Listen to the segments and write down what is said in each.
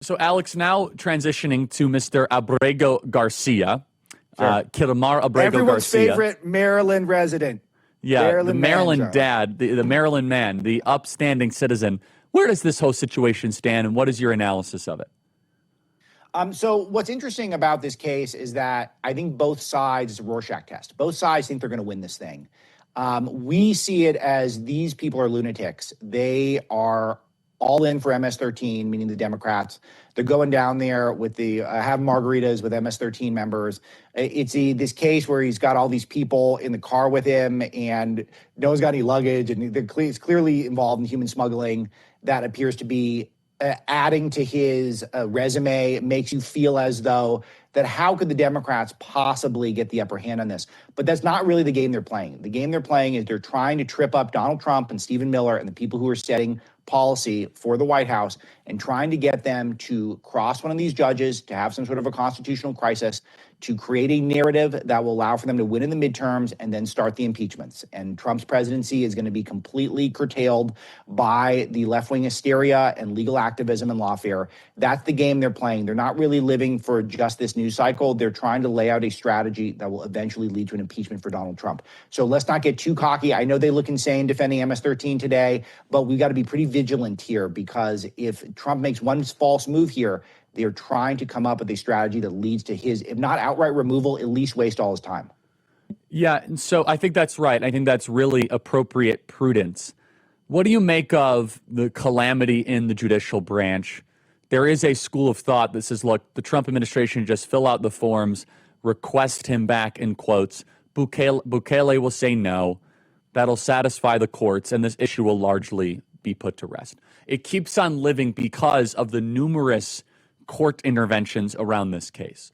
So, Alex, now transitioning to Mr. Abrego Garcia, Sure. Kilmar Abrego Everyone's Garcia. favorite Maryland resident. Yeah, Maryland the Maryland man, dad, the Maryland man, the upstanding citizen. Where does this whole situation stand, and what is your analysis of it? So what's interesting about this case is that I think both sides, it's a Rorschach test. Both sides think they're going to win this thing. We see it as these people are lunatics. They are all in for MS-13, meaning the Democrats. They're going down there with the have margaritas with MS-13 members. It's this case where he's got all these people in the car with him, and no one's got any luggage, and it's clearly involved in human smuggling. That appears to be adding to his resume. Makes you feel as though that how could the Democrats possibly get the upper hand on this? But that's not really the game they're playing. The game they're playing is they're trying to trip up Donald Trump and Stephen Miller and the people who are setting policy for the White House and trying to get them to cross one of these judges, to have some sort of a constitutional crisis, to create a narrative that will allow for them to win in the midterms and then start the impeachments. And Trump's presidency is going to be completely curtailed by the left-wing hysteria and legal activism and lawfare. That's the game they're playing. They're not really living for just this news cycle. They're trying to lay out a strategy that will eventually lead to an impeachment for Donald Trump. So let's not get too cocky. I know they look insane defending MS-13 today, but we've got to be pretty vigilant here, because if Trump makes one false move here, they are trying to come up with a strategy that leads to his, if not outright removal, at least waste all his time. Yeah, and so I think that's right. I think that's really appropriate prudence. What do you make of the calamity in the judicial branch? There is a school of thought that says, look, the Trump administration just fill out the forms, request him back in quotes. Bukele will say no. That'll satisfy the courts, and this issue will largely be put to rest. It keeps on living because of the numerous court interventions around this case.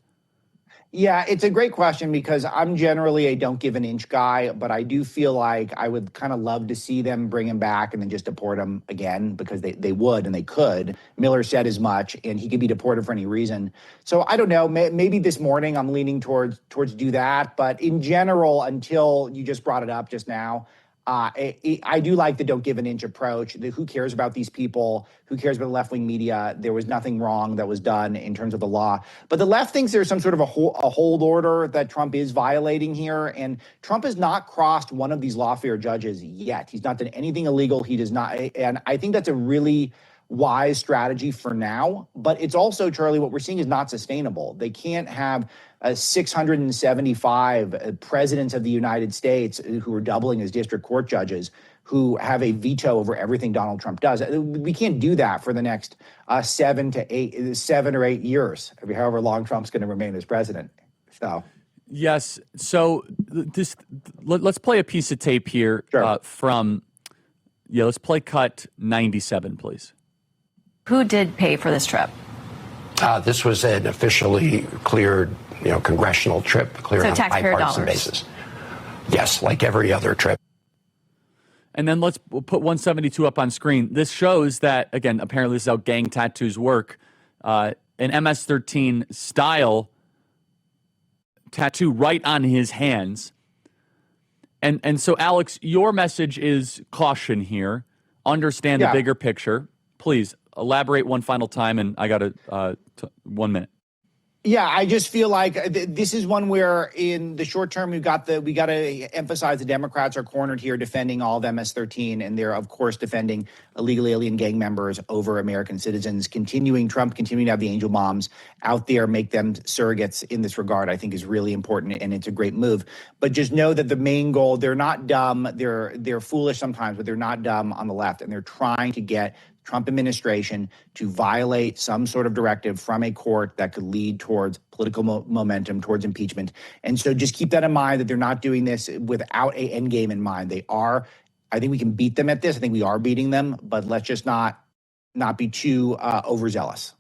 Yeah, it's a great question, because I'm generally a don't give an inch guy, but I do feel like I would kind of love to see them bring him back and then just deport him again, because they would and they could. Miller said as much, and he could be deported for any reason. So I don't know, maybe this morning I'm leaning towards do that. But in general, until you just brought it up just now, I do like the don't give an inch approach. Who cares about these people? Who cares about the left-wing media? There was nothing wrong that was done in terms of the law. But the left thinks there's some sort of a hold order that Trump is violating here. And Trump has not crossed one of these lawfare judges yet. He's not done anything illegal. He does not. And I think that's a really wise strategy for now. But it's also, Charlie, what we're seeing is not sustainable. They can't have 675 presidents of the United States who are doubling as district court judges who have a veto over everything Donald Trump does. We can't do that for the next 7 or 8 years, however long Trump's going to remain as president. So. Yes. So let's play a piece of tape here. Sure. Let's play cut 97, please. Who did pay for this trip? This was an officially cleared, congressional trip, cleared on a bipartisan basis. Yes, like every other trip. And then we'll put 172 up on screen. This shows that, again, apparently this is how gang tattoos work. An MS-13 style tattoo right on his hands. And so, Alex, your message is caution here. Understand the bigger picture. Please elaborate one final time, and I got 1 minute. Yeah, I just feel like this is one where in the short term we got to emphasize the Democrats are cornered here defending all of MS-13, and they're of course defending illegal alien gang members over American citizens. Trump continuing to have the angel moms out there, make them surrogates in this regard, I think is really important, and it's a great move. But just know that the main goal, they're not dumb, they're foolish sometimes, but they're not dumb on the left, and they're trying to get Trump administration to violate some sort of directive from a court that could lead towards political momentum, towards impeachment. And so just keep that in mind, that they're not doing this without an end game in mind. They are. I think we can beat them at this. I think we are beating them, but let's just not be too overzealous.